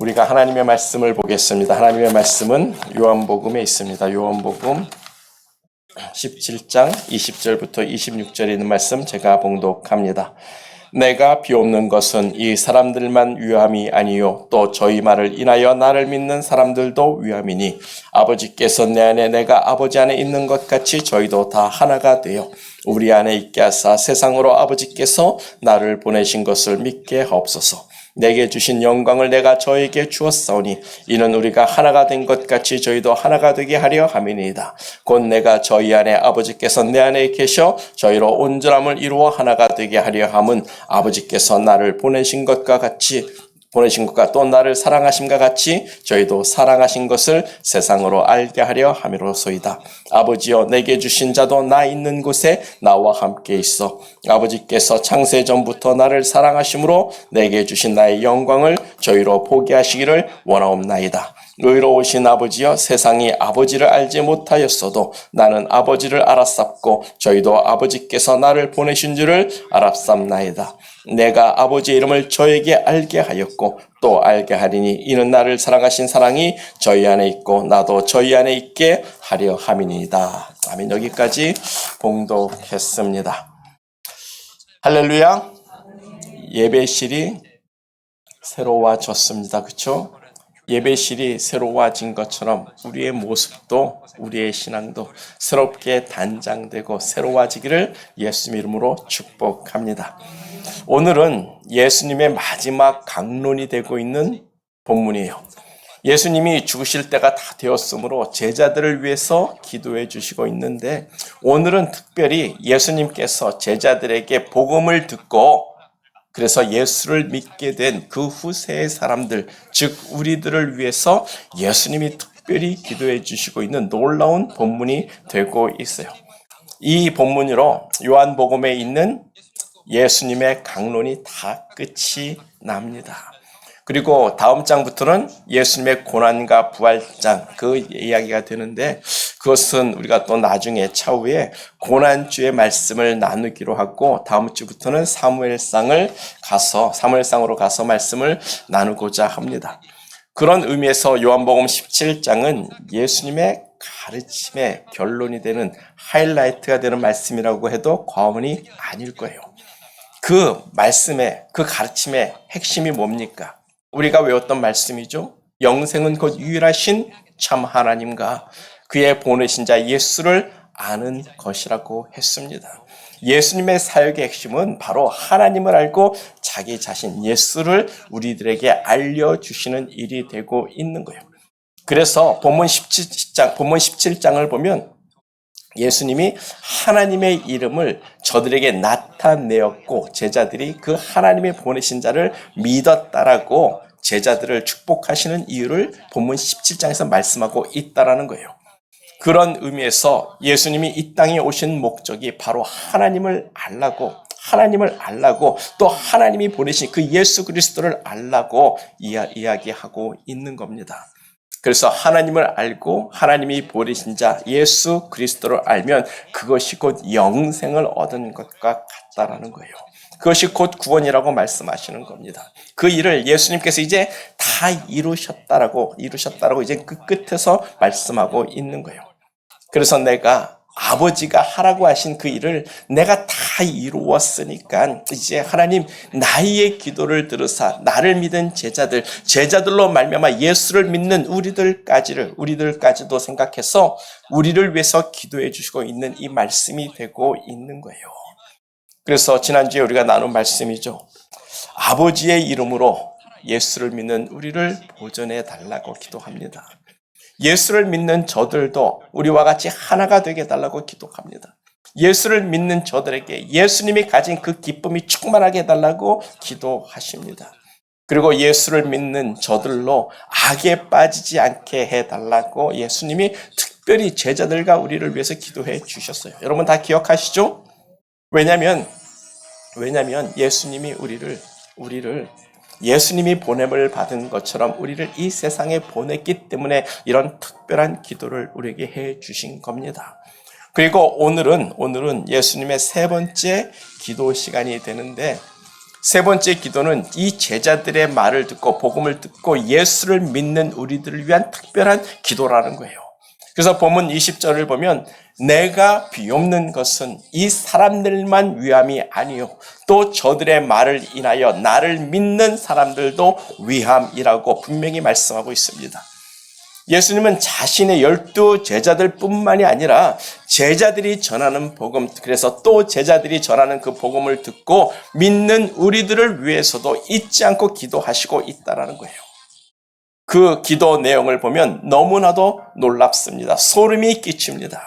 우리가 하나님의 말씀을 보겠습니다. 하나님의 말씀은 요한복음에 있습니다. 요한복음 17장 20절부터 26절에 있는 말씀 제가 봉독합니다. 내가 비옵는 것은 이 사람들만 위함이 아니요 또 저희 말을 인하여 나를 믿는 사람들도 위함이니 아버지께서 내 안에 내가 아버지 안에 있는 것 같이 저희도 다 하나가 되어 우리 안에 있게 하사 세상으로 아버지께서 나를 보내신 것을 믿게 하옵소서. 내게 주신 영광을 내가 저에게 주었사오니 이는 우리가 하나가 된 것 같이 저희도 하나가 되게 하려 함이니이다. 곧 내가 저희 안에 아버지께서 내 안에 계셔 저희로 온전함을 이루어 하나가 되게 하려 함은 아버지께서 나를 보내신 것과 또 나를 사랑하심과 같이 저희도 사랑하신 것을 세상으로 알게 하려 함이로소이다. 아버지여 내게 주신 자도 나 있는 곳에 나와 함께 있어 아버지께서 창세 전부터 나를 사랑하심으로 내게 주신 나의 영광을 저희로 보게 하시기를 원하옵나이다. 의로우신 아버지여 세상이 아버지를 알지 못하였어도 나는 아버지를 알았sap고 저희도 아버지께서 나를 보내신 줄을 알았sap나이다. 내가 아버지의 이름을 저에게 알게 하였고 또 알게 하리니 이는 나를 사랑하신 사랑이 저희 안에 있고 나도 저희 안에 있게 하려 함이니이다. 아멘. 여기까지 봉독했습니다. 할렐루야. 예배실이 새로워졌습니다. 그렇죠? 예배실이 새로워진 것처럼 우리의 모습도 우리의 신앙도 새롭게 단장되고 새로워지기를 예수님 이름으로 축복합니다. 오늘은 예수님의 마지막 강론이 되고 있는 본문이에요. 예수님이 죽으실 때가 다 되었으므로 제자들을 위해서 기도해 주시고 있는데 오늘은 특별히 예수님께서 제자들에게 복음을 듣고 그래서 예수를 믿게 된 그 후세의 사람들, 즉 우리들을 위해서 예수님이 특별히 기도해 주시고 있는 놀라운 본문이 되고 있어요. 이 본문으로 요한복음에 있는 예수님의 강론이 다 끝이 납니다. 그리고 다음 장부터는 예수님의 고난과 부활장 그 이야기가 되는데 그것은 우리가 또 나중에 차후에 고난주의 말씀을 나누기로 하고 다음 주부터는 사무엘상으로 가서 말씀을 나누고자 합니다. 그런 의미에서 요한복음 17장은 예수님의 가르침의 결론이 되는 하이라이트가 되는 말씀이라고 해도 과언이 아닐 거예요. 그 말씀의 그 가르침의 핵심이 뭡니까? 우리가 외웠던 말씀이죠. 영생은 곧 유일하신 참 하나님과 그의 보내신 자 예수를 아는 것이라고 했습니다. 예수님의 사역의 핵심은 바로 하나님을 알고 자기 자신 예수를 우리들에게 알려주시는 일이 되고 있는 거예요. 그래서 본문 17장을 보면 예수님이 하나님의 이름을 저들에게 나타내었고 제자들이 그 하나님의 보내신 자를 믿었다라고 제자들을 축복하시는 이유를 본문 17장에서 말씀하고 있다라는 거예요. 그런 의미에서 예수님이 이 땅에 오신 목적이 바로 하나님을 알라고 또 하나님이 보내신 그 예수 그리스도를 알라고 이야기하고 있는 겁니다. 그래서 하나님을 알고 하나님이 보내신 자 예수 그리스도를 알면 그것이 곧 영생을 얻은 것과 같다라는 거예요. 그것이 곧 구원이라고 말씀하시는 겁니다. 그 일을 예수님께서 이제 다 이루셨다라고 이제 그 끝에서 말씀하고 있는 거예요. 그래서 내가 아버지가 하라고 하신 그 일을 내가 다 이루었으니까 이제 하나님 나의 기도를 들으사 나를 믿은 제자들로 말미암아 예수를 믿는 우리들까지도 생각해서 우리를 위해서 기도해 주시고 있는 이 말씀이 되고 있는 거예요. 그래서 지난주에 우리가 나눈 말씀이죠. 아버지의 이름으로 예수를 믿는 우리를 보존해 달라고 기도합니다. 예수를 믿는 저들도 우리와 같이 하나가 되게 해달라고 기도합니다. 예수를 믿는 저들에게 예수님이 가진 그 기쁨이 충만하게 해달라고 기도하십니다. 그리고 예수를 믿는 저들로 악에 빠지지 않게 해달라고 예수님이 특별히 제자들과 우리를 위해서 기도해 주셨어요. 여러분 다 기억하시죠? 왜냐하면 예수님이 우리를 예수님이 보냄을 받은 것처럼 우리를 이 세상에 보냈기 때문에 이런 특별한 기도를 우리에게 해 주신 겁니다. 그리고 오늘은 예수님의 세 번째 기도 시간이 되는데 세 번째 기도는 이 제자들의 말을 듣고 복음을 듣고 예수를 믿는 우리들을 위한 특별한 기도라는 거예요. 그래서 본문 20절을 보면 내가 비옵는 것은 이 사람들만 위함이 아니요 또 저들의 말을 인하여 나를 믿는 사람들도 위함이라고 분명히 말씀하고 있습니다. 예수님은 자신의 12 제자들 뿐만이 아니라 제자들이 전하는 복음, 그래서 또 제자들이 전하는 그 복음을 듣고 믿는 우리들을 위해서도 잊지 않고 기도하시고 있다는 거예요. 그 기도 내용을 보면 너무나도 놀랍습니다. 소름이 끼칩니다.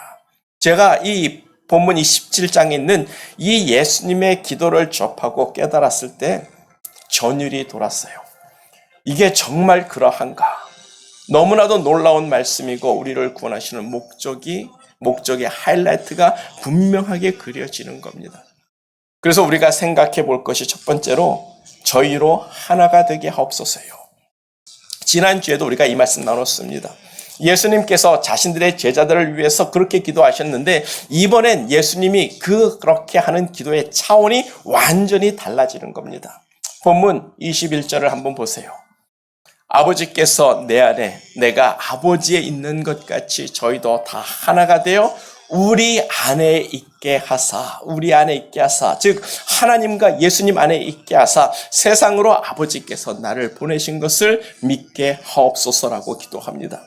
제가 이 본문 27장에 있는 이 예수님의 기도를 접하고 깨달았을 때 전율이 돌았어요. 이게 정말 그러한가? 너무나도 놀라운 말씀이고 우리를 구원하시는 목적의 하이라이트가 분명하게 그려지는 겁니다. 그래서 우리가 생각해 볼 것이 첫 번째로 저희로 하나가 되게 하옵소서요. 지난주에도 우리가 이 말씀 나눴습니다. 예수님께서 자신들의 제자들을 위해서 그렇게 기도하셨는데 이번엔 예수님이 그렇게 하는 기도의 차원이 완전히 달라지는 겁니다. 본문 21절을 한번 보세요. 아버지께서 내 안에 내가 아버지에 있는 것 같이 저희도 다 하나가 되어 우리 안에 있게 하사 즉 하나님과 예수님 안에 있게 하사 세상으로 아버지께서 나를 보내신 것을 믿게 하옵소서라고 기도합니다.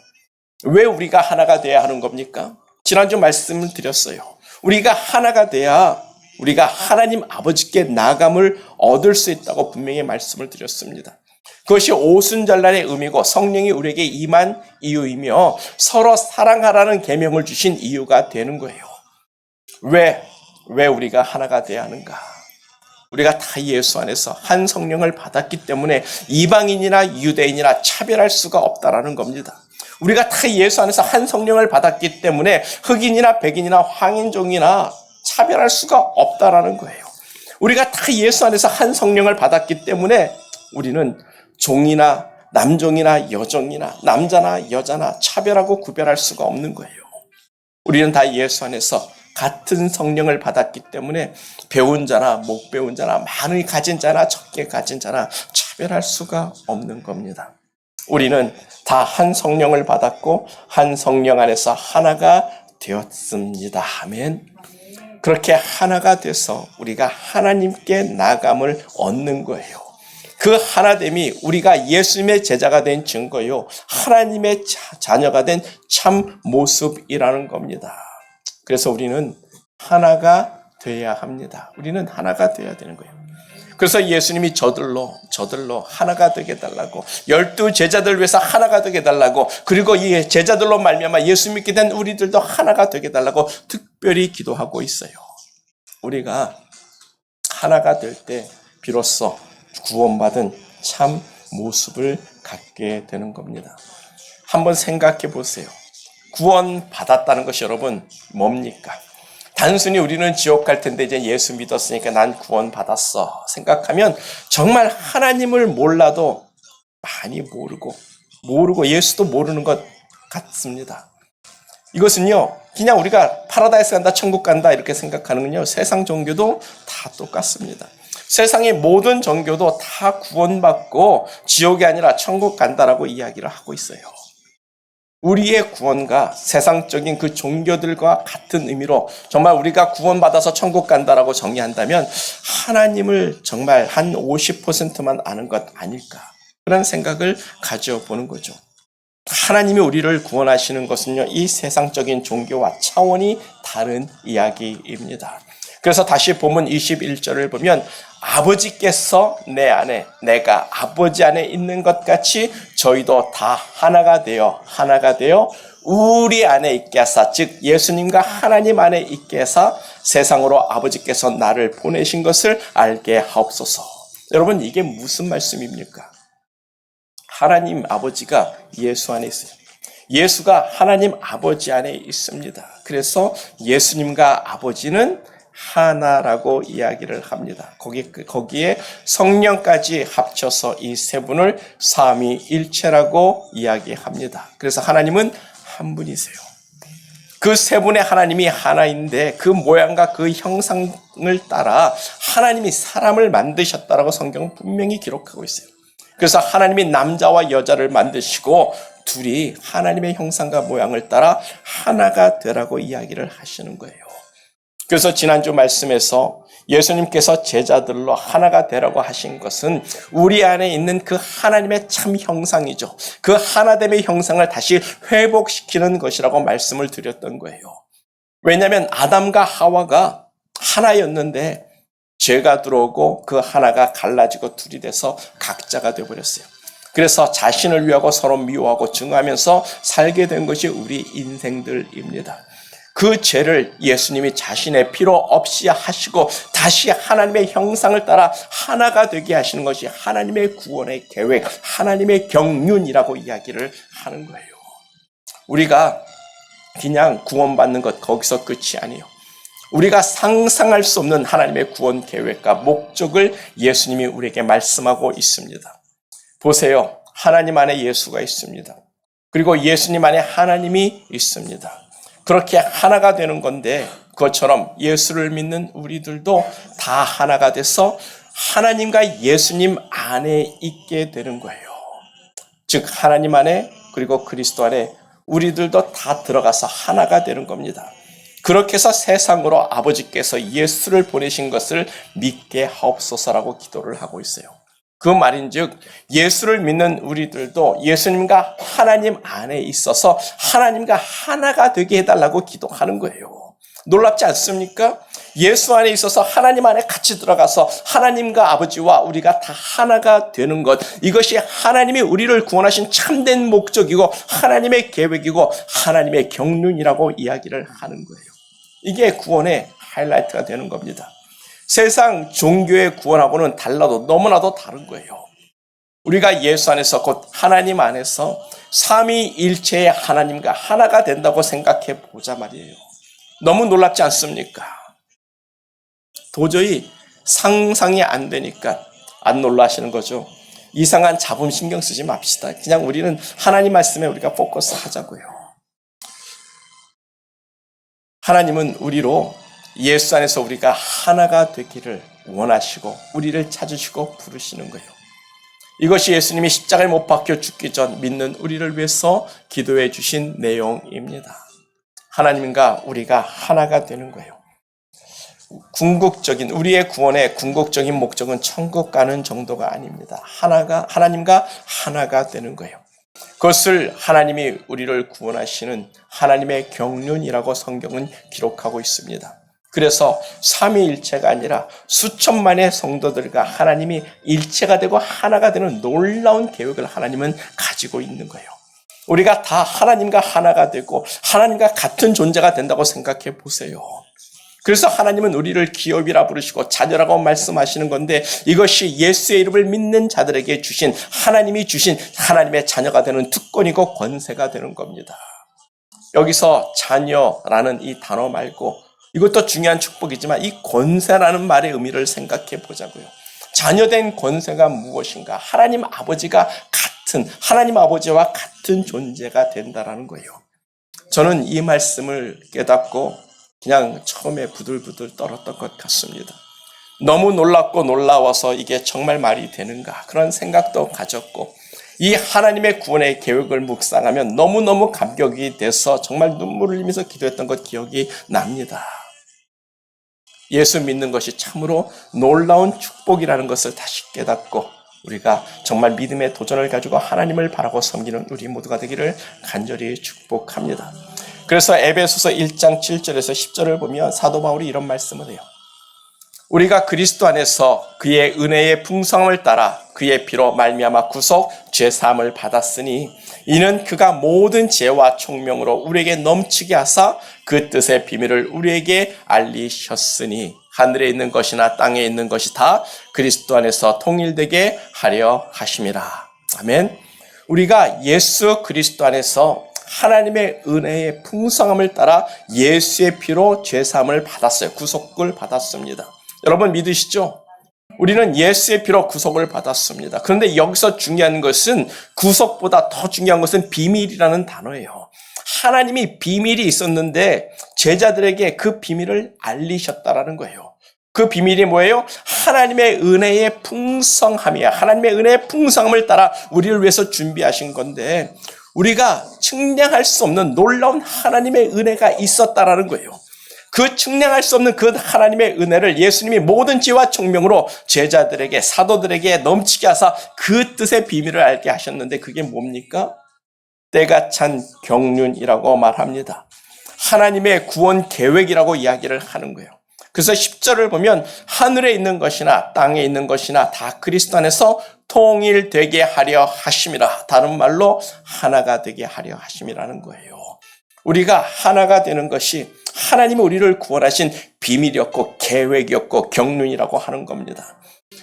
왜 우리가 하나가 돼야 하는 겁니까? 지난주 말씀을 드렸어요. 우리가 하나가 돼야 우리가 하나님 아버지께 나아감을 얻을 수 있다고 분명히 말씀을 드렸습니다. 그것이 오순절날의 의미고 성령이 우리에게 임한 이유이며 서로 사랑하라는 계명을 주신 이유가 되는 거예요. 왜 우리가 하나가 돼야 하는가? 우리가 다 예수 안에서 한 성령을 받았기 때문에 이방인이나 유대인이나 차별할 수가 없다라는 겁니다. 우리가 다 예수 안에서 한 성령을 받았기 때문에 흑인이나 백인이나 황인종이나 차별할 수가 없다라는 거예요. 우리가 다 예수 안에서 한 성령을 받았기 때문에 우리는 종이나 남종이나 여종이나 남자나 여자나 차별하고 구별할 수가 없는 거예요. 우리는 다 예수 안에서 같은 성령을 받았기 때문에 배운 자나 못 배운 자나 많이 가진 자나 적게 가진 자나 차별할 수가 없는 겁니다. 우리는 다 한 성령을 받았고 한 성령 안에서 하나가 되었습니다. 아멘. 그렇게 하나가 돼서 우리가 하나님께 나감을 얻는 거예요. 그 하나됨이 우리가 예수님의 제자가 된 증거요. 하나님의 자녀가 된 참 모습이라는 겁니다. 그래서 우리는 하나가 돼야 합니다. 우리는 하나가 돼야 되는 거예요. 그래서 예수님이 저들로 하나가 되게 달라고 12 제자들을 위해서 하나가 되게 달라고 그리고 이 제자들로 말미암아 예수 믿게 된 우리들도 하나가 되게 달라고 특별히 기도하고 있어요. 우리가 하나가 될 때 비로소 구원받은 참 모습을 갖게 되는 겁니다. 한번 생각해 보세요. 구원받았다는 것이 여러분 뭡니까? 단순히 우리는 지옥 갈 텐데 이제 예수 믿었으니까 난 구원받았어 생각하면 정말 하나님을 몰라도 많이 모르고 예수도 모르는 것 같습니다. 이것은요 그냥 우리가 파라다이스 간다 천국 간다 이렇게 생각하는군요. 세상 종교도 다 똑같습니다. 세상의 모든 종교도 다 구원받고 지옥이 아니라 천국 간다라고 이야기를 하고 있어요. 우리의 구원과 세상적인 그 종교들과 같은 의미로 정말 우리가 구원받아서 천국 간다라고 정의한다면 하나님을 정말 한 50%만 아는 것 아닐까 그런 생각을 가져보는 거죠. 하나님이 우리를 구원하시는 것은요 이 세상적인 종교와 차원이 다른 이야기입니다. 그래서 다시 본문 21절을 보면 아버지께서 내 안에 내가 아버지 안에 있는 것 같이 저희도 다 하나가 되어 우리 안에 있게 하사 즉 예수님과 하나님 안에 있게 해서 세상으로 아버지께서 나를 보내신 것을 알게 하옵소서. 여러분 이게 무슨 말씀입니까? 하나님 아버지가 예수 안에 있어요. 예수가 하나님 아버지 안에 있습니다. 그래서 예수님과 아버지는 하나라고 이야기를 합니다. 거기에 성령까지 합쳐서 이 세 분을 삼위일체라고 이야기합니다. 그래서 하나님은 한 분이세요. 그 세 분의 하나님이 하나인데 그 모양과 그 형상을 따라 하나님이 사람을 만드셨다라고 성경은 분명히 기록하고 있어요. 그래서 하나님이 남자와 여자를 만드시고 둘이 하나님의 형상과 모양을 따라 하나가 되라고 이야기를 하시는 거예요. 그래서 지난주 말씀에서 예수님께서 제자들로 하나가 되라고 하신 것은 우리 안에 있는 그 하나님의 참 형상이죠. 그 하나됨의 형상을 다시 회복시키는 것이라고 말씀을 드렸던 거예요. 왜냐하면 아담과 하와가 하나였는데 죄가 들어오고 그 하나가 갈라지고 둘이 돼서 각자가 되어버렸어요. 그래서 자신을 위하고 서로 미워하고 증오하면서 살게 된 것이 우리 인생들입니다. 그 죄를 예수님이 자신의 필요 없이 하시고 다시 하나님의 형상을 따라 하나가 되게 하시는 것이 하나님의 구원의 계획, 하나님의 경륜이라고 이야기를 하는 거예요. 우리가 그냥 구원받는 것 거기서 끝이 아니에요. 우리가 상상할 수 없는 하나님의 구원 계획과 목적을 예수님이 우리에게 말씀하고 있습니다. 보세요. 하나님 안에 예수가 있습니다. 그리고 예수님 안에 하나님이 있습니다. 그렇게 하나가 되는 건데 그것처럼 예수를 믿는 우리들도 다 하나가 돼서 하나님과 예수님 안에 있게 되는 거예요. 즉 하나님 안에 그리고 그리스도 안에 우리들도 다 들어가서 하나가 되는 겁니다. 그렇게 해서 세상으로 아버지께서 예수를 보내신 것을 믿게 하옵소서라고 기도를 하고 있어요. 그 말인즉 예수를 믿는 우리들도 예수님과 하나님 안에 있어서 하나님과 하나가 되게 해달라고 기도하는 거예요. 놀랍지 않습니까? 예수 안에 있어서 하나님 안에 같이 들어가서 하나님과 아버지와 우리가 다 하나가 되는 것, 이것이 하나님이 우리를 구원하신 참된 목적이고 하나님의 계획이고 하나님의 경륜이라고 이야기를 하는 거예요. 이게 구원의 하이라이트가 되는 겁니다. 세상 종교의 구원하고는 달라도 너무나도 다른 거예요. 우리가 예수 안에서 곧 하나님 안에서 삼위일체의 하나님과 하나가 된다고 생각해 보자 말이에요. 너무 놀랍지 않습니까? 도저히 상상이 안 되니까 안 놀라시는 거죠. 이상한 잡음 신경 쓰지 맙시다. 그냥 우리는 하나님 말씀에 우리가 포커스 하자고요. 하나님은 우리로 예수 안에서 우리가 하나가 되기를 원하시고 우리를 찾으시고 부르시는 거예요. 이것이 예수님이 십자가에 못 박혀 죽기 전 믿는 우리를 위해서 기도해 주신 내용입니다. 하나님과 우리가 하나가 되는 거예요. 궁극적인 우리의 구원의 궁극적인 목적은 천국 가는 정도가 아닙니다. 하나님과 하나가 되는 거예요. 그것을 하나님이 우리를 구원하시는 하나님의 경륜이라고 성경은 기록하고 있습니다. 그래서 삼위일체가 아니라 수천만의 성도들과 하나님이 일체가 되고 하나가 되는 놀라운 계획을 하나님은 가지고 있는 거예요. 우리가 다 하나님과 하나가 되고 하나님과 같은 존재가 된다고 생각해 보세요. 그래서 하나님은 우리를 기업이라 부르시고 자녀라고 말씀하시는 건데 이것이 예수의 이름을 믿는 자들에게 주신 하나님이 주신 하나님의 자녀가 되는 특권이고 권세가 되는 겁니다. 여기서 자녀라는 이 단어 말고 이것도 중요한 축복이지만 이 권세라는 말의 의미를 생각해 보자고요. 자녀된 권세가 무엇인가? 하나님 아버지가 같은 하나님 아버지와 같은 존재가 된다라는 거예요. 저는 이 말씀을 깨닫고 그냥 처음에 부들부들 떨었던 것 같습니다. 너무 놀랍고 놀라워서 이게 정말 말이 되는가 그런 생각도 가졌고 이 하나님의 구원의 계획을 묵상하면 너무너무 감격이 돼서 정말 눈물을 흘리면서 기도했던 것 기억이 납니다. 예수 믿는 것이 참으로 놀라운 축복이라는 것을 다시 깨닫고 우리가 정말 믿음의 도전을 가지고 하나님을 바라고 섬기는 우리 모두가 되기를 간절히 축복합니다. 그래서 에베소서 1장 7절에서 10절을 보면 사도 바울이 이런 말씀을 해요. 우리가 그리스도 안에서 그의 은혜의 풍성함을 따라 그의 피로 말미암아 구속 죄사함을 받았으니 이는 그가 모든 지혜와 총명으로 우리에게 넘치게 하사 그 뜻의 비밀을 우리에게 알리셨으니 하늘에 있는 것이나 땅에 있는 것이 다 그리스도 안에서 통일되게 하려 하심이라. 아멘. 우리가 예수 그리스도 안에서 하나님의 은혜의 풍성함을 따라 예수의 피로 죄사함을 받았어요. 구속을 받았습니다. 여러분 믿으시죠? 우리는 예수의 피로 구속을 받았습니다. 그런데 여기서 중요한 것은 구속보다 더 중요한 것은 비밀이라는 단어예요. 하나님이 비밀이 있었는데 제자들에게 그 비밀을 알리셨다라는 거예요. 그 비밀이 뭐예요? 하나님의 은혜의 풍성함이야. 하나님의 은혜의 풍성함을 따라 우리를 위해서 준비하신 건데 우리가 측량할 수 없는 놀라운 하나님의 은혜가 있었다라는 거예요. 그 측량할 수 없는 그 하나님의 은혜를 예수님이 모든 지혜와 총명으로 제자들에게, 사도들에게 넘치게 하사 그 뜻의 비밀을 알게 하셨는데 그게 뭡니까? 때가 찬 경륜이라고 말합니다. 하나님의 구원 계획이라고 이야기를 하는 거예요. 그래서 10절을 보면 하늘에 있는 것이나 땅에 있는 것이나 다 그리스도 안에서 통일되게 하려 하심이라. 다른 말로 하나가 되게 하려 하심이라는 거예요. 우리가 하나가 되는 것이 하나님이 우리를 구원하신 비밀이었고 계획이었고 경륜이라고 하는 겁니다.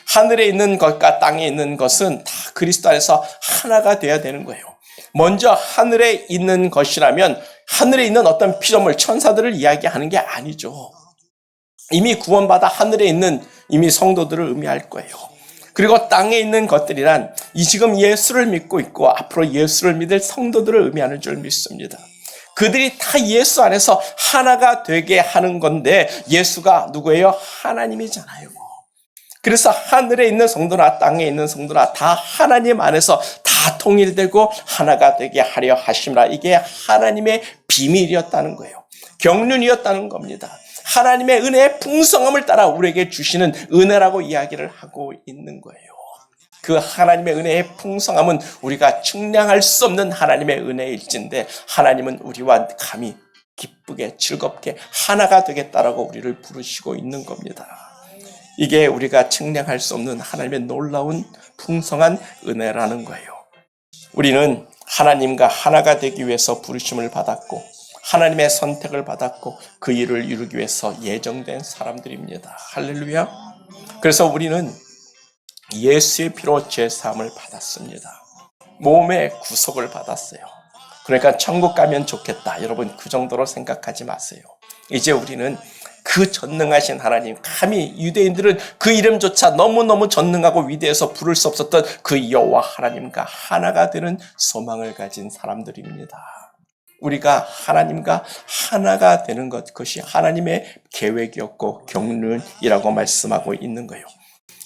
하늘에 있는 것과 땅에 있는 것은 다 그리스도 안에서 하나가 되어야 되는 거예요. 먼저 하늘에 있는 것이라면 하늘에 있는 어떤 피조물, 천사들을 이야기하는 게 아니죠. 이미 구원받아 하늘에 있는 이미 성도들을 의미할 거예요. 그리고 땅에 있는 것들이란 이 지금 예수를 믿고 있고 앞으로 예수를 믿을 성도들을 의미하는 줄 믿습니다. 그들이 다 예수 안에서 하나가 되게 하는 건데 예수가 누구예요? 하나님이잖아요. 그래서 하늘에 있는 성도나 땅에 있는 성도나 다 하나님 안에서 다 통일되고 하나가 되게 하려 하심이라. 이게 하나님의 비밀이었다는 거예요. 경륜이었다는 겁니다. 하나님의 은혜의 풍성함을 따라 우리에게 주시는 은혜라고 이야기를 하고 있는 거예요. 그 하나님의 은혜의 풍성함은 우리가 측량할 수 없는 하나님의 은혜일진데 하나님은 우리와 감히 기쁘게 즐겁게 하나가 되겠다라고 우리를 부르시고 있는 겁니다. 이게 우리가 측량할 수 없는 하나님의 놀라운 풍성한 은혜라는 거예요. 우리는 하나님과 하나가 되기 위해서 부르심을 받았고 하나님의 선택을 받았고 그 일을 이루기 위해서 예정된 사람들입니다. 할렐루야. 그래서 우리는 예수의 피로 죄사함을 받았습니다. 몸의 구속을 받았어요. 그러니까 천국 가면 좋겠다. 여러분 그 정도로 생각하지 마세요. 이제 우리는 그 전능하신 하나님, 감히 유대인들은 그 이름조차 너무너무 전능하고 위대해서 부를 수 없었던 그 여호와 하나님과 하나가 되는 소망을 가진 사람들입니다. 우리가 하나님과 하나가 되는 것, 그것이 하나님의 계획이었고 경륜이라고 말씀하고 있는 거예요.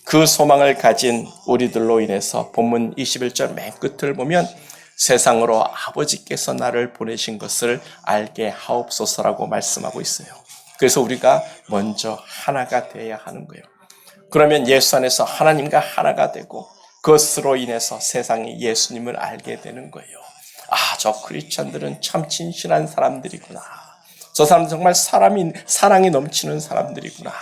그 소망을 가진 우리들로 인해서 본문 21절 맨 끝을 보면 세상으로 아버지께서 나를 보내신 것을 알게 하옵소서라고 말씀하고 있어요. 그래서 우리가 먼저 하나가 되어야 하는 거예요. 그러면 예수 안에서 하나님과 하나가 되고 그것으로 인해서 세상이 예수님을 알게 되는 거예요. 아, 저 크리스찬들은 참 진실한 사람들이구나. 저 사람은 정말 사랑이 넘치는 사람들이구나.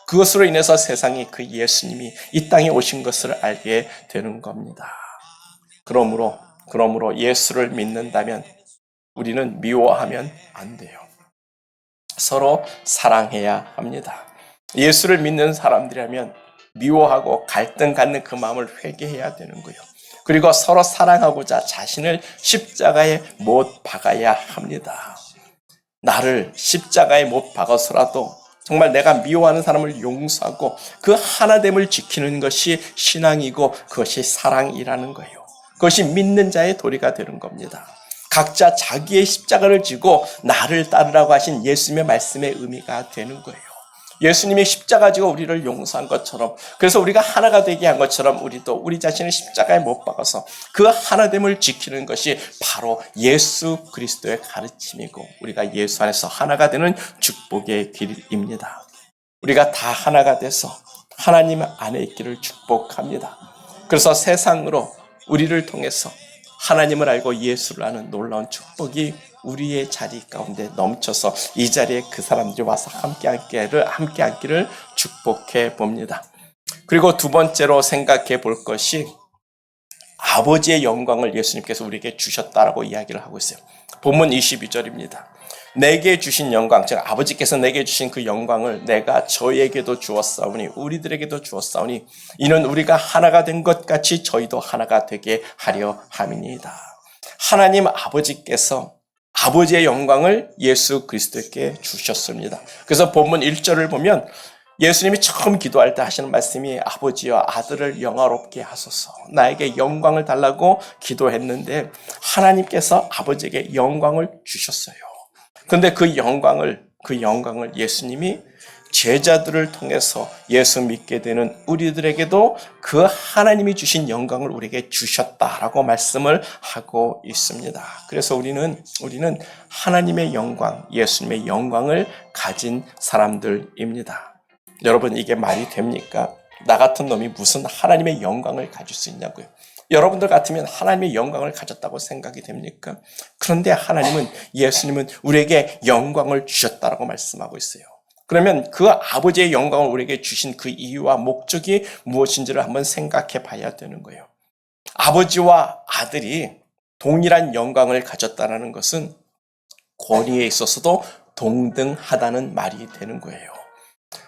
그것으로 인해서 세상이 그 예수님이 이 땅에 오신 것을 알게 되는 겁니다. 그러므로 예수를 믿는다면 우리는 미워하면 안 돼요. 서로 사랑해야 합니다. 예수를 믿는 사람들이라면 미워하고 갈등 갖는 그 마음을 회개해야 되는 거예요. 그리고 서로 사랑하고자 자신을 십자가에 못 박아야 합니다. 나를 십자가에 못 박아서라도 정말 내가 미워하는 사람을 용서하고 그 하나됨을 지키는 것이 신앙이고 그것이 사랑이라는 거예요. 그것이 믿는 자의 도리가 되는 겁니다. 각자 자기의 십자가를 지고 나를 따르라고 하신 예수님의 말씀의 의미가 되는 거예요. 예수님이 십자가 지고 우리를 용서한 것처럼, 그래서 우리가 하나가 되게 한 것처럼 우리도 우리 자신을 십자가에 못 박아서 그 하나됨을 지키는 것이 바로 예수 그리스도의 가르침이고 우리가 예수 안에서 하나가 되는 축복의 길입니다. 우리가 다 하나가 돼서 하나님 안에 있기를 축복합니다. 그래서 세상으로 우리를 통해서 하나님을 알고 예수를 아는 놀라운 축복이 우리의 자리 가운데 넘쳐서 이 자리에 그 사람들이 와서 함께 앉기를 축복해 봅니다. 그리고 두 번째로 생각해 볼 것이 아버지의 영광을 예수님께서 우리에게 주셨다라고 이야기를 하고 있어요. 본문 22절입니다. 내게 주신 영광, 즉 아버지께서 내게 주신 그 영광을 내가 저에게도 주었사오니 우리들에게도 주었사오니 이는 우리가 하나가 된 것 같이 저희도 하나가 되게 하려 함이니이다. 하나님 아버지께서 아버지의 영광을 예수 그리스도께 주셨습니다. 그래서 본문 1절을 보면 예수님이 처음 기도할 때 하시는 말씀이 아버지여 아들을 영화롭게 하소서 나에게 영광을 달라고 기도했는데 하나님께서 아버지에게 영광을 주셨어요. 그런데 그 영광을 예수님이 제자들을 통해서 예수 믿게 되는 우리들에게도 그 하나님이 주신 영광을 우리에게 주셨다라고 말씀을 하고 있습니다. 그래서 우리는 하나님의 영광, 예수님의 영광을 가진 사람들입니다. 여러분 이게 말이 됩니까? 나 같은 놈이 무슨 하나님의 영광을 가질 수 있냐고요. 여러분들 같으면 하나님의 영광을 가졌다고 생각이 됩니까? 그런데 예수님은 우리에게 영광을 주셨다라고 말씀하고 있어요. 그러면 그 아버지의 영광을 우리에게 주신 그 이유와 목적이 무엇인지를 한번 생각해 봐야 되는 거예요. 아버지와 아들이 동일한 영광을 가졌다는 것은 권위에 있어서도 동등하다는 말이 되는 거예요.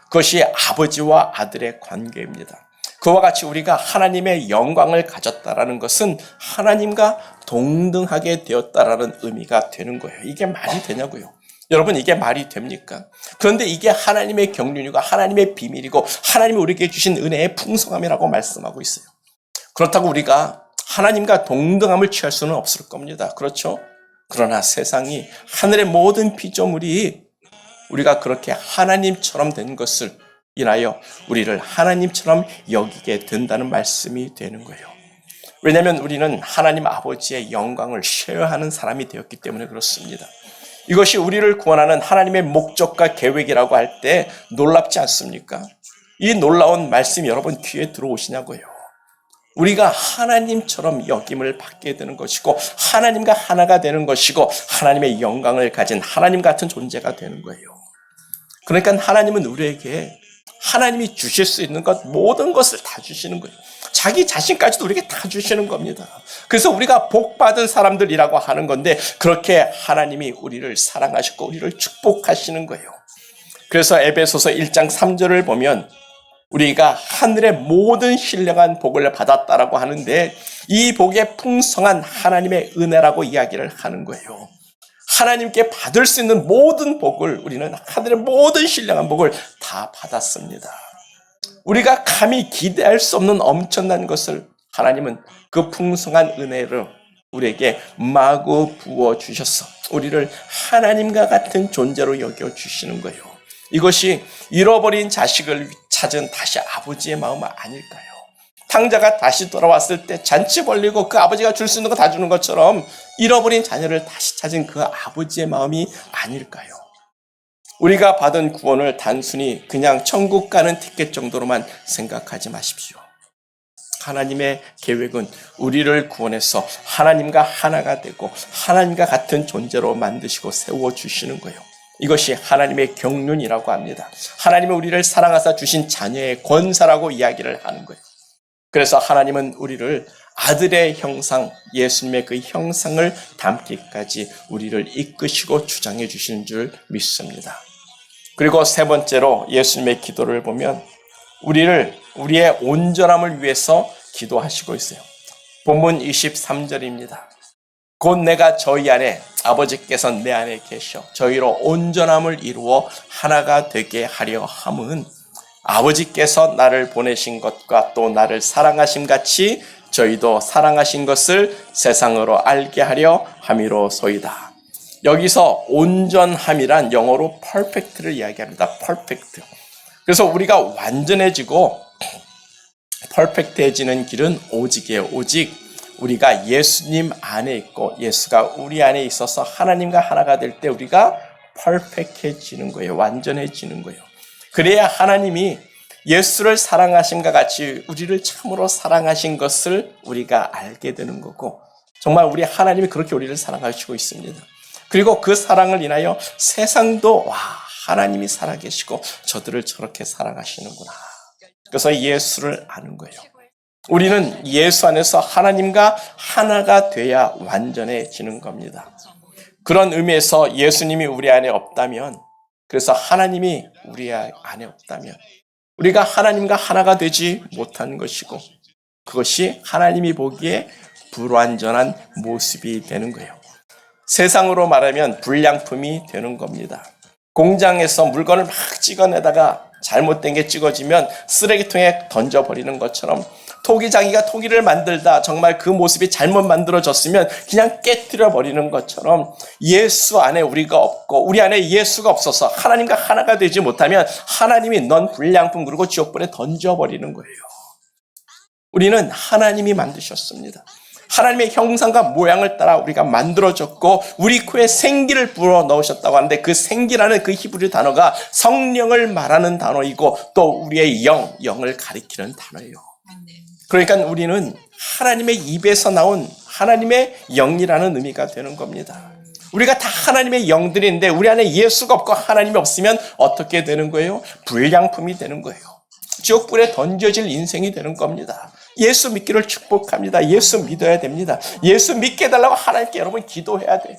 그것이 아버지와 아들의 관계입니다. 그와 같이 우리가 하나님의 영광을 가졌다라는 것은 하나님과 동등하게 되었다라는 의미가 되는 거예요. 이게 말이 되냐고요. 여러분 이게 말이 됩니까? 그런데 이게 하나님의 경륜이고 하나님의 비밀이고 하나님이 우리에게 주신 은혜의 풍성함이라고 말씀하고 있어요. 그렇다고 우리가 하나님과 동등함을 취할 수는 없을 겁니다. 그렇죠? 그러나 세상이 하늘의 모든 피조물이 우리가 그렇게 하나님처럼 된 것을 인하여 우리를 하나님처럼 여기게 된다는 말씀이 되는 거예요. 왜냐하면 우리는 하나님 아버지의 영광을 쉐어하는 사람이 되었기 때문에 그렇습니다. 이것이 우리를 구원하는 하나님의 목적과 계획이라고 할 때 놀랍지 않습니까? 이 놀라운 말씀이 여러분 귀에 들어오시냐고요. 우리가 하나님처럼 여김을 받게 되는 것이고 하나님과 하나가 되는 것이고 하나님의 영광을 가진 하나님 같은 존재가 되는 거예요. 그러니까 하나님은 우리에게 하나님이 주실 수 있는 것 모든 것을 다 주시는 거예요. 자기 자신까지도 우리에게 다 주시는 겁니다. 그래서 우리가 복받은 사람들이라고 하는 건데 그렇게 하나님이 우리를 사랑하셨고 우리를 축복하시는 거예요. 그래서 에베소서 1장 3절을 보면 우리가 하늘의 모든 신령한 복을 받았다라고 하는데 이 복의 풍성한 하나님의 은혜라고 이야기를 하는 거예요. 하나님께 받을 수 있는 모든 복을 우리는 하늘의 모든 신령한 복을 다 받았습니다. 우리가 감히 기대할 수 없는 엄청난 것을 하나님은 그 풍성한 은혜를 우리에게 마구 부어주셔서 우리를 하나님과 같은 존재로 여겨주시는 거예요. 이것이 잃어버린 자식을 찾은 다시 아버지의 마음 아닐까요? 탕자가 다시 돌아왔을 때 잔치 벌리고 그 아버지가 줄 수 있는 거 다 주는 것처럼 잃어버린 자녀를 다시 찾은 그 아버지의 마음이 아닐까요? 우리가 받은 구원을 단순히 그냥 천국 가는 티켓 정도로만 생각하지 마십시오. 하나님의 계획은 우리를 구원해서 하나님과 하나가 되고 하나님과 같은 존재로 만드시고 세워주시는 거예요. 이것이 하나님의 경륜이라고 합니다. 하나님은 우리를 사랑하사 주신 자녀의 권사라고 이야기를 하는 거예요. 그래서 하나님은 우리를 아들의 형상, 예수님의 그 형상을 담기까지 우리를 이끄시고 주장해 주시는 줄 믿습니다. 그리고 세 번째로 예수님의 기도를 보면 우리의 온전함을 위해서 기도하시고 있어요. 본문 23절입니다. 곧 내가 저희 안에 아버지께서 내 안에 계셔 저희로 온전함을 이루어 하나가 되게 하려 함은 아버지께서 나를 보내신 것과 또 나를 사랑하심 같이 저희도 사랑하신 것을 세상으로 알게 하려 함이로소이다. 여기서 온전함이란 영어로 perfect를 이야기합니다. perfect. 그래서 우리가 완전해지고 퍼펙트해지는 길은 오직이에요. 오직 우리가 예수님 안에 있고 예수가 우리 안에 있어서 하나님과 하나가 될 때 우리가 퍼펙트해지는 거예요. 완전해지는 거예요. 그래야 하나님이 예수를 사랑하심과 같이 우리를 참으로 사랑하신 것을 우리가 알게 되는 거고 정말 우리 하나님이 그렇게 우리를 사랑하시고 있습니다. 그리고 그 사랑을 인하여 세상도 하나님이 살아계시고 저들을 저렇게 사랑하시는구나. 그래서 예수를 아는 거예요. 우리는 예수 안에서 하나님과 하나가 돼야 완전해지는 겁니다. 그런 의미에서 예수님이 우리 안에 없다면 그래서 하나님이 우리 안에 없다면 우리가 하나님과 하나가 되지 못한 것이고 그것이 하나님이 보기에 불완전한 모습이 되는 거예요. 세상으로 말하면 불량품이 되는 겁니다. 공장에서 물건을 막 찍어내다가 잘못된 게 찍어지면 쓰레기통에 던져버리는 것처럼 토기장이가 토기를 만들다 정말 그 모습이 잘못 만들어졌으면 그냥 깨뜨려 버리는 것처럼 예수 안에 우리가 없고 우리 안에 예수가 없어서 하나님과 하나가 되지 못하면 하나님이 넌 불량품 그리고 지옥불에 던져버리는 거예요. 우리는 하나님이 만드셨습니다. 하나님의 형상과 모양을 따라 우리가 만들어졌고 우리 코에 생기를 불어 넣으셨다고 하는데 그 생기라는 그 히브리 단어가 성령을 말하는 단어이고 또 우리의 영을 가리키는 단어예요. 그러니까 우리는 하나님의 입에서 나온 하나님의 영이라는 의미가 되는 겁니다. 우리가 다 하나님의 영들인데 우리 안에 예수가 없고 하나님이 없으면 어떻게 되는 거예요? 불량품이 되는 거예요. 지옥불에 던져질 인생이 되는 겁니다. 예수 믿기를 축복합니다. 예수 믿어야 됩니다. 예수 믿게 해달라고 하나님께 여러분 기도해야 돼요.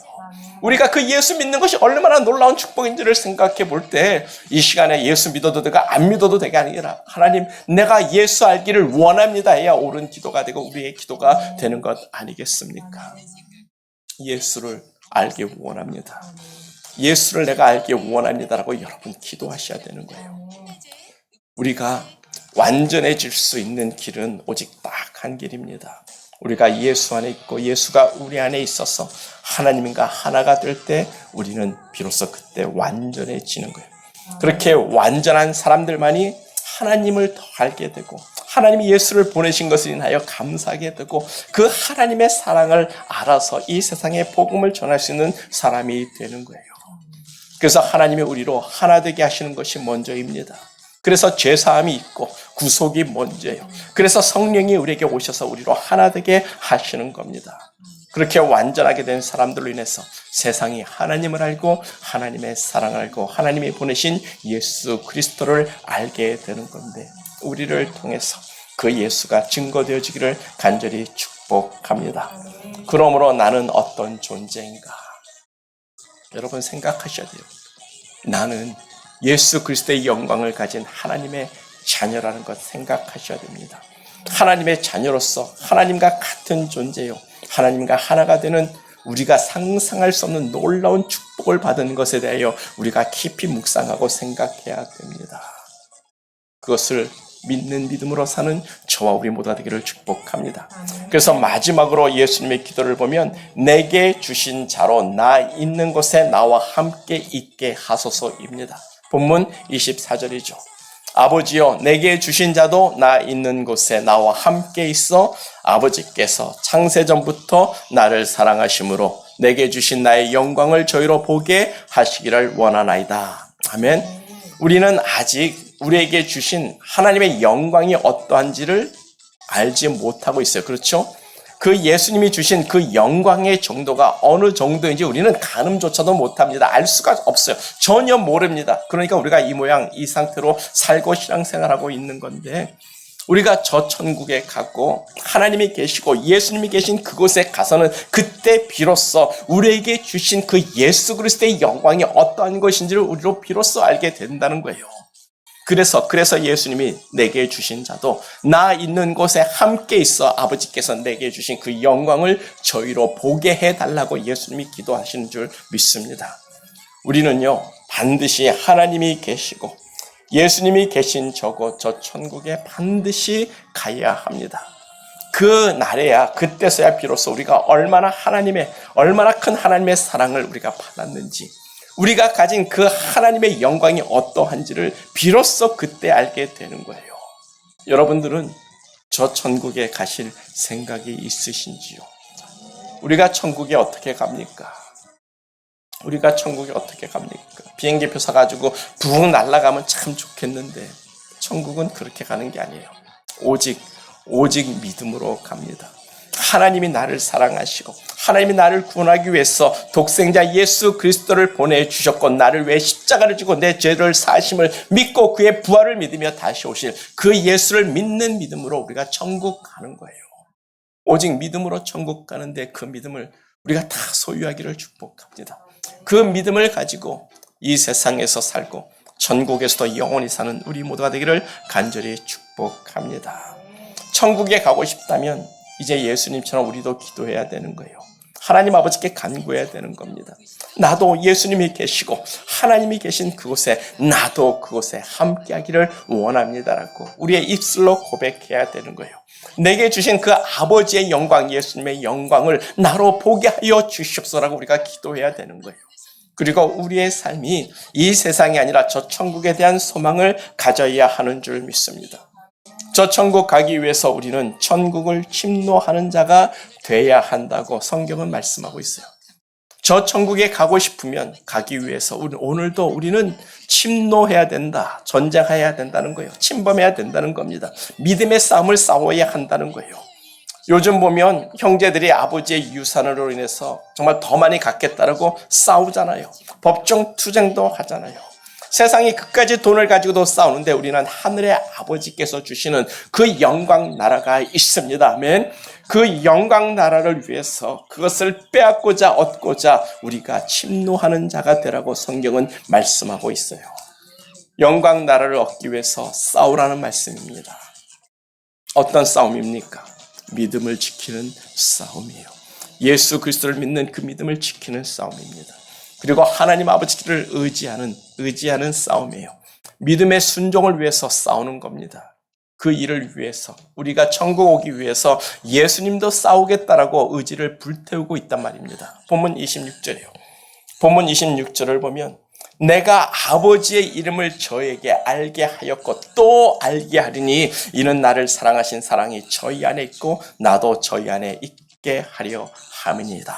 우리가 그 예수 믿는 것이 얼마나 놀라운 축복인지를 생각해 볼 때 이 시간에 예수 믿어도 되고 안 믿어도 되게 아니라 하나님 내가 예수 알기를 원합니다 해야 옳은 기도가 되고 우리의 기도가 되는 것 아니겠습니까? 예수를 알기 원합니다. 예수를 내가 알기 원합니다라고 여러분 기도하셔야 되는 거예요. 우리가 완전해질 수 있는 길은 오직 딱 한 길입니다. 우리가 예수 안에 있고 예수가 우리 안에 있어서 하나님과 하나가 될 때 우리는 비로소 그때 완전해지는 거예요. 그렇게 완전한 사람들만이 하나님을 더 알게 되고 하나님이 예수를 보내신 것을 인하여 감사하게 되고 그 하나님의 사랑을 알아서 이 세상에 복음을 전할 수 있는 사람이 되는 거예요. 그래서 하나님이 우리로 하나 되게 하시는 것이 먼저입니다. 그래서 죄사함이 있고 구속이 먼저예요. 그래서 성령이 우리에게 오셔서 우리로 하나 되게 하시는 겁니다. 그렇게 완전하게 된 사람들로 인해서 세상이 하나님을 알고 하나님의 사랑을 알고 하나님이 보내신 예수 그리스도를 알게 되는 건데 우리를 통해서 그 예수가 증거되어지기를 간절히 축복합니다. 그러므로 나는 어떤 존재인가? 여러분 생각하셔야 돼요. 나는 예수 그리스도의 영광을 가진 하나님의 자녀라는 것 생각하셔야 됩니다. 하나님의 자녀로서 하나님과 같은 존재요. 하나님과 하나가 되는 우리가 상상할 수 없는 놀라운 축복을 받은 것에 대하여 우리가 깊이 묵상하고 생각해야 됩니다. 그것을 믿는 믿음으로 사는 저와 우리 모두가 되기를 축복합니다. 그래서 마지막으로 예수님의 기도를 보면 내게 주신 자로 나 있는 곳에 나와 함께 있게 하소서입니다. 본문 24절이죠. 아버지여 내게 주신 자도 나 있는 곳에 나와 함께 있어 아버지께서 창세전부터 나를 사랑하심으로 내게 주신 나의 영광을 저희로 보게 하시기를 원하나이다. 아멘. 우리는 아직 우리에게 주신 하나님의 영광이 어떠한지를 알지 못하고 있어요. 그렇죠? 그 예수님이 주신 그 영광의 정도가 어느 정도인지 우리는 가늠조차도 못합니다. 알 수가 없어요. 전혀 모릅니다. 그러니까 우리가 이 모양 이 상태로 살고 신앙생활하고 있는 건데 우리가 저 천국에 가고 하나님이 계시고 예수님이 계신 그곳에 가서는 그때 비로소 우리에게 주신 그 예수 그리스도의 영광이 어떠한 것인지를 우리로 비로소 알게 된다는 거예요. 그래서 예수님이 내게 주신 자도 나 있는 곳에 함께 있어 아버지께서 내게 주신 그 영광을 저희로 보게 해달라고 예수님이 기도하시는 줄 믿습니다. 우리는요 반드시 하나님이 계시고 예수님이 계신 저곳 저 천국에 반드시 가야 합니다. 그 날에야 그때서야 비로소 우리가 얼마나 큰 하나님의 사랑을 우리가 받았는지 우리가 가진 그 하나님의 영광이 어떠한지를 비로소 그때 알게 되는 거예요. 여러분들은 저 천국에 가실 생각이 있으신지요? 우리가 천국에 어떻게 갑니까? 우리가 천국에 어떻게 갑니까? 비행기표 사가지고 붕 날아가면 참 좋겠는데 천국은 그렇게 가는 게 아니에요. 오직 믿음으로 갑니다. 하나님이 나를 사랑하시고 하나님이 나를 구원하기 위해서 독생자 예수 그리스도를 보내주셨고 나를 위해 십자가를 지고 내 죄를 사심을 믿고 그의 부활을 믿으며 다시 오실 그 예수를 믿는 믿음으로 우리가 천국 가는 거예요. 오직 믿음으로 천국 가는데 그 믿음을 우리가 다 소유하기를 축복합니다. 그 믿음을 가지고 이 세상에서 살고 천국에서도 영원히 사는 우리 모두가 되기를 간절히 축복합니다. 천국에 가고 싶다면 이제 예수님처럼 우리도 기도해야 되는 거예요. 하나님 아버지께 간구해야 되는 겁니다. 나도 예수님이 계시고 하나님이 계신 그곳에 나도 그곳에 함께하기를 원합니다라고 우리의 입술로 고백해야 되는 거예요. 내게 주신 그 아버지의 영광, 예수님의 영광을 나로 보게 하여 주십시오라고 우리가 기도해야 되는 거예요. 그리고 우리의 삶이 이 세상이 아니라 저 천국에 대한 소망을 가져야 하는 줄 믿습니다. 저 천국 가기 위해서 우리는 천국을 침노하는 자가 돼야 한다고 성경은 말씀하고 있어요. 저 천국에 가고 싶으면 가기 위해서 오늘도 우리는 침노해야 된다. 전쟁해야 된다는 거예요. 침범해야 된다는 겁니다. 믿음의 싸움을 싸워야 한다는 거예요. 요즘 보면 형제들이 아버지의 유산으로 인해서 정말 더 많이 갖겠다라고 싸우잖아요. 법정 투쟁도 하잖아요. 세상이 그까지 돈을 가지고도 싸우는데 우리는 하늘의 아버지께서 주시는 그 영광 나라가 있습니다. 아멘. 그 영광 나라를 위해서 그것을 빼앗고자 얻고자 우리가 침노하는 자가 되라고 성경은 말씀하고 있어요. 영광 나라를 얻기 위해서 싸우라는 말씀입니다. 어떤 싸움입니까? 믿음을 지키는 싸움이에요. 예수 그리스도를 믿는 그 믿음을 지키는 싸움입니다. 그리고 하나님 아버지를 의지하는 싸움이에요. 믿음의 순종을 위해서 싸우는 겁니다. 그 일을 위해서 우리가 천국 오기 위해서 예수님도 싸우겠다라고 의지를 불태우고 있단 말입니다. 본문 26절이에요. 본문 26절을 보면 내가 아버지의 이름을 저에게 알게 하였고 또 알게 하리니 이는 나를 사랑하신 사랑이 저희 안에 있고 나도 저희 안에 있게 하려 함이니이다.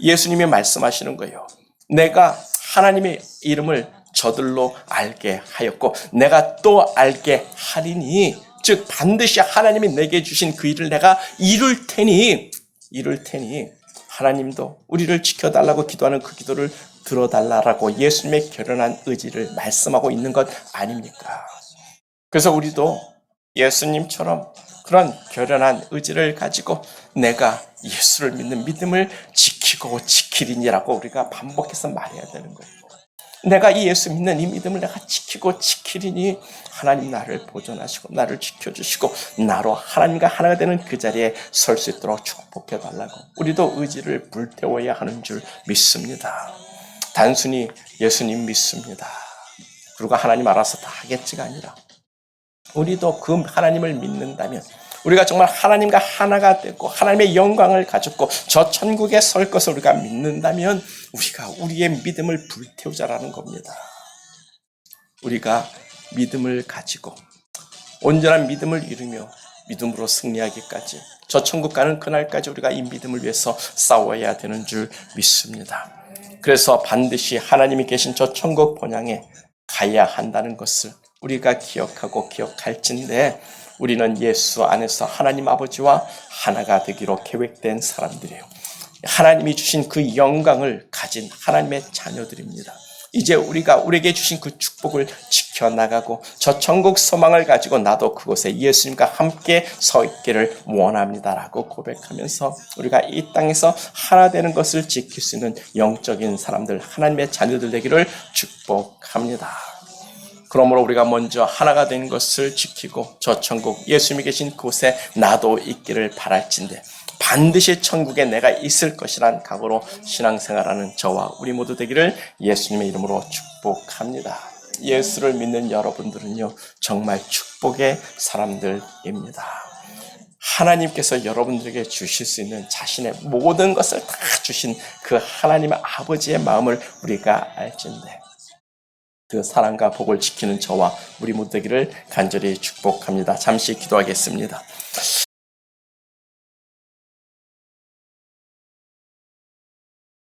예수님이 말씀하시는 거예요. 내가 하나님의 이름을 저들로 알게 하였고 내가 또 알게 하리니 즉 반드시 하나님이 내게 주신 그 일을 내가 이룰 테니 하나님도 우리를 지켜달라고 기도하는 그 기도를 들어달라고 예수님의 결연한 의지를 말씀하고 있는 것 아닙니까? 그래서 우리도 예수님처럼 그런 결연한 의지를 가지고 내가 예수를 믿는 믿음을 지키고 지키리니라고 우리가 반복해서 말해야 되는 거예요. 내가 이 예수 믿는 이 믿음을 내가 지키고 지키리니 하나님 나를 보존하시고 나를 지켜주시고 나로 하나님과 하나가 되는 그 자리에 설 수 있도록 축복해달라고 우리도 의지를 불태워야 하는 줄 믿습니다. 단순히 예수님 믿습니다. 그리고 하나님 알아서 다 하겠지가 아니라 우리도 그 하나님을 믿는다면 우리가 정말 하나님과 하나가 되고 하나님의 영광을 가졌고 저 천국에 설 것을 우리가 믿는다면 우리가 우리의 믿음을 불태우자라는 겁니다. 우리가 믿음을 가지고 온전한 믿음을 이루며 믿음으로 승리하기까지 저 천국 가는 그날까지 우리가 이 믿음을 위해서 싸워야 되는 줄 믿습니다. 그래서 반드시 하나님이 계신 저 천국 본향에 가야 한다는 것을 우리가 기억하고 기억할진데 우리는 예수 안에서 하나님 아버지와 하나가 되기로 계획된 사람들이에요. 하나님이 주신 그 영광을 가진 하나님의 자녀들입니다. 이제 우리가 우리에게 주신 그 축복을 지켜나가고 저 천국 소망을 가지고 나도 그곳에 예수님과 함께 서 있기를 원합니다라고 고백하면서 우리가 이 땅에서 하나 되는 것을 지킬 수 있는 영적인 사람들, 하나님의 자녀들 되기를 축복합니다. 그러므로 우리가 먼저 하나가 된 것을 지키고 저 천국 예수님이 계신 곳에 나도 있기를 바랄진대 반드시 천국에 내가 있을 것이란 각오로 신앙생활하는 저와 우리 모두 되기를 예수님의 이름으로 축복합니다. 예수를 믿는 여러분들은요 정말 축복의 사람들입니다. 하나님께서 여러분들에게 주실 수 있는 자신의 모든 것을 다 주신 그 하나님의 아버지의 마음을 우리가 알진대 그 사랑과 복을 지키는 저와 우리 모두 되기를 간절히 축복합니다. 잠시 기도하겠습니다.